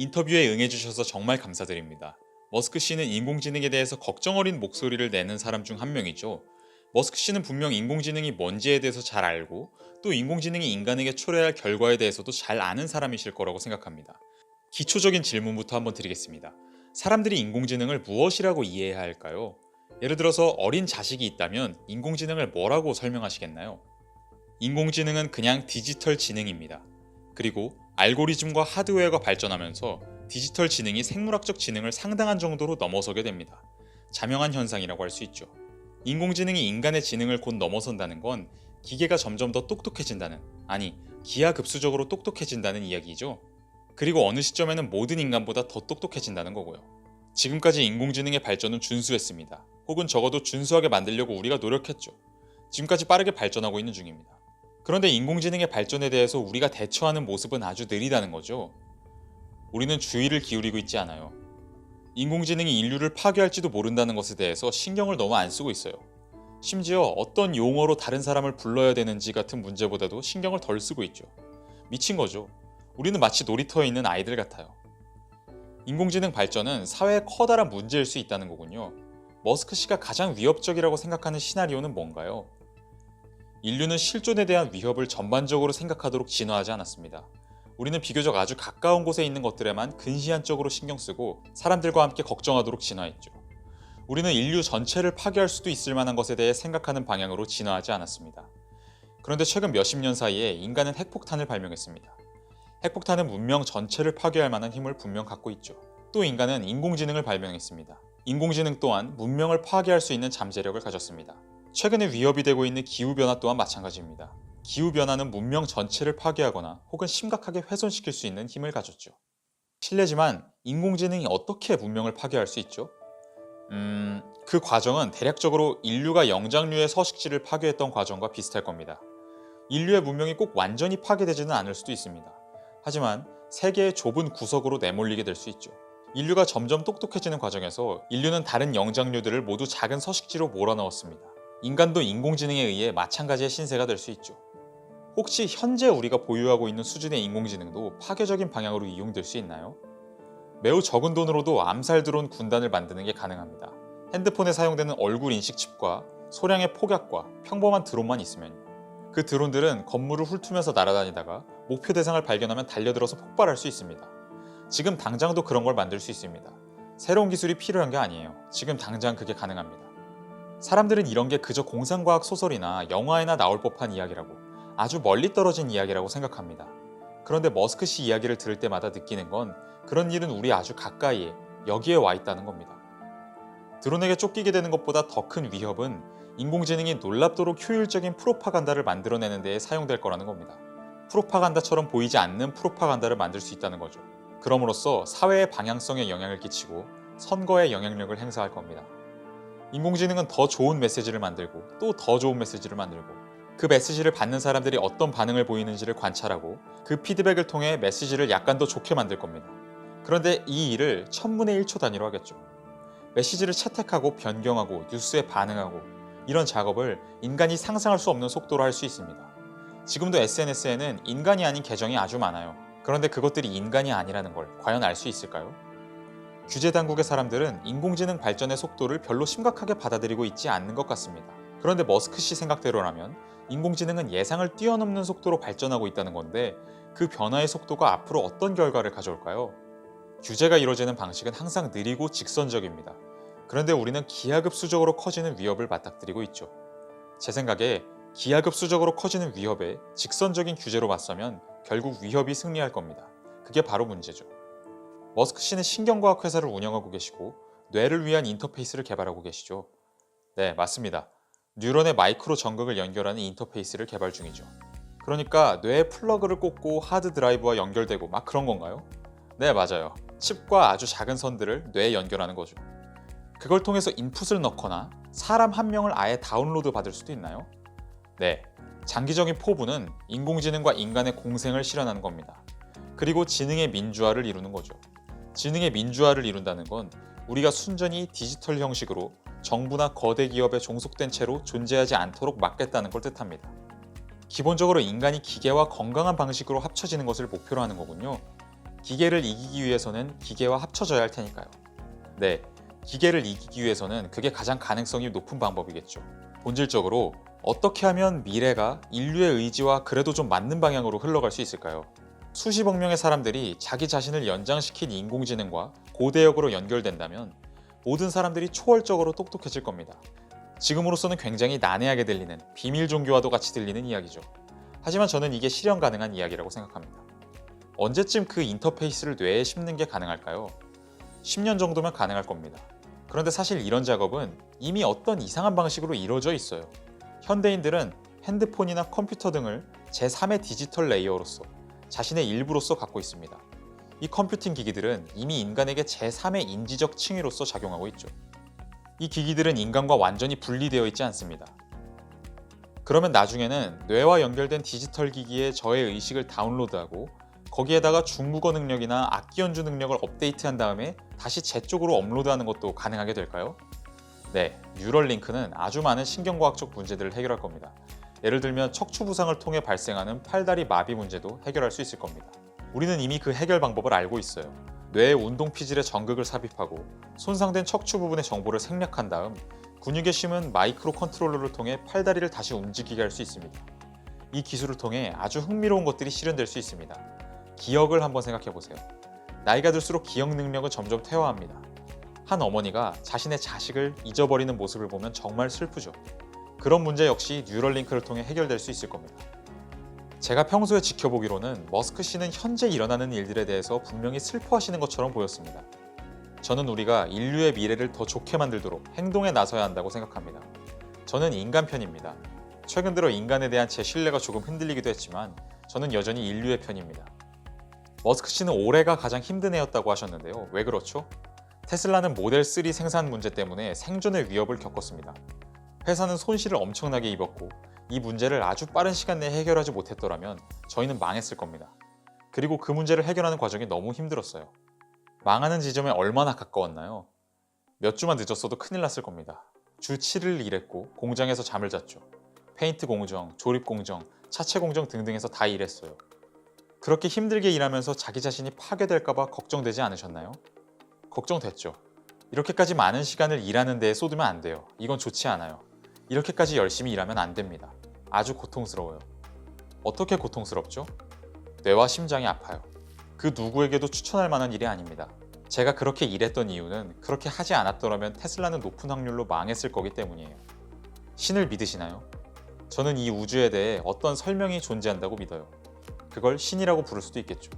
인터뷰에 응해주셔서 정말 감사드립니다. 머스크 씨는 인공지능에 대해서 걱정 어린 목소리를 내는 사람 중 한 명이죠. 머스크 씨는 분명 인공지능이 뭔지에 대해서 잘 알고 또 인공지능이 인간에게 초래할 결과에 대해서도 잘 아는 사람이실 거라고 생각합니다. 기초적인 질문부터 한번 드리겠습니다. 사람들이 인공지능을 무엇이라고 이해해야 할까요? 예를 들어서 어린 자식이 있다면 인공지능을 뭐라고 설명하시겠나요? 인공지능은 그냥 디지털 지능입니다. 그리고 알고리즘과 하드웨어가 발전하면서 디지털 지능이 생물학적 지능을 상당한 정도로 넘어서게 됩니다. 자명한 현상이라고 할 수 있죠. 인공지능이 인간의 지능을 곧 넘어선다는 건 기계가 점점 더 똑똑해진다는, 아니, 기하급수적으로 똑똑해진다는 이야기죠. 그리고 어느 시점에는 모든 인간보다 더 똑똑해진다는 거고요. 지금까지 인공지능의 발전은 준수했습니다. 혹은 적어도 준수하게 만들려고 우리가 노력했죠. 지금까지 빠르게 발전하고 있는 중입니다. 그런데 인공지능의 발전에 대해서 우리가 대처하는 모습은 아주 느리다는 거죠. 우리는 주의를 기울이고 있지 않아요. 인공지능이 인류를 파괴할지도 모른다는 것에 대해서 신경을 너무 안 쓰고 있어요. 심지어 어떤 용어로 다른 사람을 불러야 되는지 같은 문제보다도 신경을 덜 쓰고 있죠. 미친 거죠. 우리는 마치 놀이터에 있는 아이들 같아요. 인공지능 발전은 사회에 커다란 문제일 수 있다는 거군요. 머스크 씨가 가장 위협적이라고 생각하는 시나리오는 뭔가요? 인류는 실존에 대한 위협을 전반적으로 생각하도록 진화하지 않았습니다. 우리는 비교적 아주 가까운 곳에 있는 것들에만 근시안적으로 신경 쓰고 사람들과 함께 걱정하도록 진화했죠. 우리는 인류 전체를 파괴할 수도 있을 만한 것에 대해 생각하는 방향으로 진화하지 않았습니다. 그런데 최근 몇십 년 사이에 인간은 핵폭탄을 발명했습니다. 핵폭탄은 문명 전체를 파괴할 만한 힘을 분명 갖고 있죠. 또 인간은 인공지능을 발명했습니다. 인공지능 또한 문명을 파괴할 수 있는 잠재력을 가졌습니다. 최근에 위협이 되고 있는 기후변화 또한 마찬가지입니다. 기후변화는 문명 전체를 파괴하거나 혹은 심각하게 훼손시킬 수 있는 힘을 가졌죠. 실례지만 인공지능이 어떻게 문명을 파괴할 수 있죠? 그 과정은 대략적으로 인류가 영장류의 서식지를 파괴했던 과정과 비슷할 겁니다. 인류의 문명이 꼭 완전히 파괴되지는 않을 수도 있습니다. 하지만 세계의 좁은 구석으로 내몰리게 될 수 있죠. 인류가 점점 똑똑해지는 과정에서 인류는 다른 영장류들을 모두 작은 서식지로 몰아넣었습니다. 인간도 인공지능에 의해 마찬가지의 신세가 될 수 있죠. 혹시 현재 우리가 보유하고 있는 수준의 인공지능도 파괴적인 방향으로 이용될 수 있나요? 매우 적은 돈으로도 암살 드론 군단을 만드는 게 가능합니다. 핸드폰에 사용되는 얼굴 인식 칩과 소량의 폭약과 평범한 드론만 있으면요. 그 드론들은 건물을 훑으면서 날아다니다가 목표 대상을 발견하면 달려들어서 폭발할 수 있습니다. 지금 당장도 그런 걸 만들 수 있습니다. 새로운 기술이 필요한 게 아니에요. 지금 당장 그게 가능합니다. 사람들은 이런 게 그저 공상과학 소설이나 영화에나 나올 법한 이야기라고, 아주 멀리 떨어진 이야기라고 생각합니다. 그런데 머스크 씨 이야기를 들을 때마다 느끼는 건 그런 일은 우리 아주 가까이에, 여기에 와 있다는 겁니다. 드론에게 쫓기게 되는 것보다 더 큰 위협은 인공지능이 놀랍도록 효율적인 프로파간다를 만들어내는 데에 사용될 거라는 겁니다. 프로파간다처럼 보이지 않는 프로파간다를 만들 수 있다는 거죠. 그럼으로써 사회의 방향성에 영향을 끼치고 선거에 영향력을 행사할 겁니다. 인공지능은 더 좋은 메시지를 만들고 또 더 좋은 메시지를 만들고 그 메시지를 받는 사람들이 어떤 반응을 보이는지를 관찰하고 그 피드백을 통해 메시지를 약간 더 좋게 만들 겁니다. 그런데 이 일을 1000분의 1초 단위로 하겠죠. 메시지를 채택하고 변경하고 뉴스에 반응하고 이런 작업을 인간이 상상할 수 없는 속도로 할 수 있습니다. 지금도 SNS에는 인간이 아닌 계정이 아주 많아요. 그런데 그것들이 인간이 아니라는 걸 과연 알 수 있을까요? 규제 당국의 사람들은 인공지능 발전의 속도를 별로 심각하게 받아들이고 있지 않는 것 같습니다. 그런데 머스크 씨 생각대로라면 인공지능은 예상을 뛰어넘는 속도로 발전하고 있다는 건데 그 변화의 속도가 앞으로 어떤 결과를 가져올까요? 규제가 이루어지는 방식은 항상 느리고 직선적입니다. 그런데 우리는 기하급수적으로 커지는 위협을 맞닥뜨리고 있죠. 제 생각에 기하급수적으로 커지는 위협에 직선적인 규제로 맞서면 결국 위협이 승리할 겁니다. 그게 바로 문제죠. 머스크 씨는 신경과학 회사를 운영하고 계시고 뇌를 위한 인터페이스를 개발하고 계시죠. 네, 맞습니다. 뉴런의 마이크로 전극을 연결하는 인터페이스를 개발 중이죠. 그러니까 뇌에 플러그를 꽂고 하드 드라이브와 연결되고 막 그런 건가요? 네, 맞아요. 칩과 아주 작은 선들을 뇌에 연결하는 거죠. 그걸 통해서 인풋을 넣거나 사람 한 명을 아예 다운로드 받을 수도 있나요? 네, 장기적인 포부는 인공지능과 인간의 공생을 실현하는 겁니다. 그리고 지능의 민주화를 이루는 거죠. 지능의 민주화를 이룬다는 건 우리가 순전히 디지털 형식으로 정부나 거대 기업에 종속된 채로 존재하지 않도록 막겠다는 걸 뜻합니다. 기본적으로 인간이 기계와 건강한 방식으로 합쳐지는 것을 목표로 하는 거군요. 기계를 이기기 위해서는 기계와 합쳐져야 할 테니까요. 네, 기계를 이기기 위해서는 그게 가장 가능성이 높은 방법이겠죠. 본질적으로 어떻게 하면 미래가 인류의 의지와 그래도 좀 맞는 방향으로 흘러갈 수 있을까요? 수십억 명의 사람들이 자기 자신을 연장시킨 인공지능과 고대역으로 연결된다면 모든 사람들이 초월적으로 똑똑해질 겁니다. 지금으로서는 굉장히 난해하게 들리는 비밀 종교와도 같이 들리는 이야기죠. 하지만 저는 이게 실현 가능한 이야기라고 생각합니다. 언제쯤 그 인터페이스를 뇌에 심는 게 가능할까요? 10년 정도면 가능할 겁니다. 그런데 사실 이런 작업은 이미 어떤 이상한 방식으로 이루어져 있어요. 현대인들은 핸드폰이나 컴퓨터 등을 제3의 디지털 레이어로서 자신의 일부로서 갖고 있습니다. 이 컴퓨팅 기기들은 이미 인간에게 제3의 인지적 층위로서 작용하고 있죠. 이 기기들은 인간과 완전히 분리되어 있지 않습니다. 그러면 나중에는 뇌와 연결된 디지털 기기에 저의 의식을 다운로드하고 거기에다가 중국어 능력이나 악기 연주 능력을 업데이트한 다음에 다시 제 쪽으로 업로드하는 것도 가능하게 될까요? 네, 뉴럴링크는 아주 많은 신경과학적 문제들을 해결할 겁니다. 예를 들면 척추 부상을 통해 발생하는 팔다리 마비 문제도 해결할 수 있을 겁니다. 우리는 이미 그 해결 방법을 알고 있어요. 뇌의 운동 피질에 전극을 삽입하고 손상된 척추 부분의 정보를 생략한 다음 근육에 심은 마이크로 컨트롤러를 통해 팔다리를 다시 움직이게 할 수 있습니다. 이 기술을 통해 아주 흥미로운 것들이 실현될 수 있습니다. 기억을 한번 생각해 보세요. 나이가 들수록 기억 능력은 점점 퇴화합니다. 한 어머니가 자신의 자식을 잊어버리는 모습을 보면 정말 슬프죠. 그런 문제 역시 뉴럴링크를 통해 해결될 수 있을 겁니다. 제가 평소에 지켜보기로는 머스크 씨는 현재 일어나는 일들에 대해서 분명히 슬퍼하시는 것처럼 보였습니다. 저는 우리가 인류의 미래를 더 좋게 만들도록 행동에 나서야 한다고 생각합니다. 저는 인간 편입니다. 최근 들어 인간에 대한 제 신뢰가 조금 흔들리기도 했지만 저는 여전히 인류의 편입니다. 머스크 씨는 올해가 가장 힘든 해였다고 하셨는데요. 왜 그렇죠? 테슬라는 모델 3 생산 문제 때문에 생존의 위협을 겪었습니다. 회사는 손실을 엄청나게 입었고 이 문제를 아주 빠른 시간 내에 해결하지 못했더라면 저희는 망했을 겁니다. 그리고 그 문제를 해결하는 과정이 너무 힘들었어요. 망하는 지점에 얼마나 가까웠나요? 몇 주만 늦었어도 큰일 났을 겁니다. 주 7일 일했고 공장에서 잠을 잤죠. 페인트 공정, 조립 공정, 차체 공정 등등에서 다 일했어요. 그렇게 힘들게 일하면서 자기 자신이 파괴될까봐 걱정되지 않으셨나요? 걱정됐죠. 이렇게까지 많은 시간을 일하는 데에 쏟으면 안 돼요. 이건 좋지 않아요. 이렇게까지 열심히 일하면 안 됩니다. 아주 고통스러워요. 어떻게 고통스럽죠? 뇌와 심장이 아파요. 그 누구에게도 추천할 만한 일이 아닙니다. 제가 그렇게 일했던 이유는 그렇게 하지 않았더라면 테슬라는 높은 확률로 망했을 거기 때문이에요. 신을 믿으시나요? 저는 이 우주에 대해 어떤 설명이 존재한다고 믿어요. 그걸 신이라고 부를 수도 있겠죠.